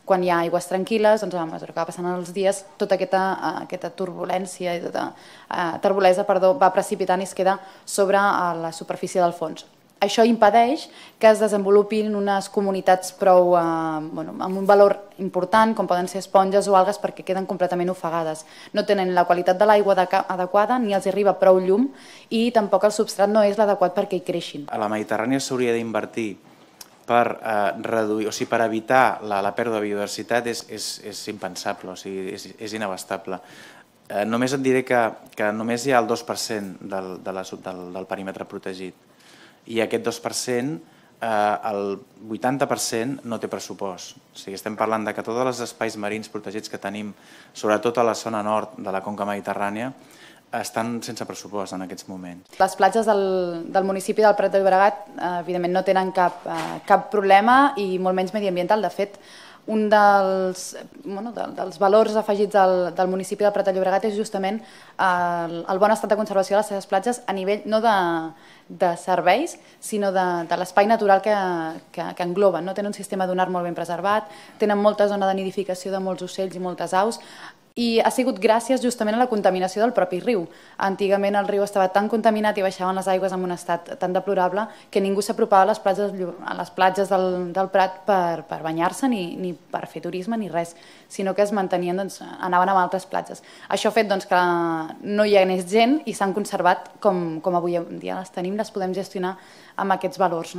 quan hi ha aigües tranquil·les, doncs a mesura que va passant els dies, tota aquesta turbulència i tota turbolesa va precipitant i es queda sobre la superfície del fons. Això impedeix que es desenvolupin unes comunitats prou amb un valor important, com poden ser esponges o algues, perquè queden completament ofegades. No tenen la qualitat de l'aigua adequada, ni els arriba prou llum i tampoc el substrat no és l'adequat perquè hi creixin. A la Mediterrània s'hauria d'invertir per reduir, o sigui, per evitar la pèrdua de biodiversitat és impensable, o sigui, és inabastable. Només et diré que només hi ha el 2% del perímetre protegit i aquest 2%, el 80% no té pressupost. O sigui, estem parlant que tots els espais marins protegits que tenim, sobretot a la zona nord de la conca mediterrània, estan sense pressupost en aquests moments. Les platges del municipi del Prat de Llobregat evidentment no tenen cap problema i molt menys mediambiental. De fet, un dels valors afegits del municipi del Prat de Llobregat és justament el bon estat de conservació de les seves platges a nivell no de serveis, sinó de l'espai natural que engloben. Tenen un sistema dunar molt ben preservat, tenen molta zona de nidificació de molts ocells i moltes aus, i ha sigut gràcies justament a la contaminació del propi riu. Antigament el riu estava tan contaminat i baixaven les aigües en un estat tan deplorable que ningú s'apropava a les platges del Prat per banyar-se ni per fer turisme ni res, sinó que es mantenien, anaven a altres platges. Això ha fet que no hi anés gent i s'han conservat com avui en dia les tenim, les podem gestionar amb aquests valors.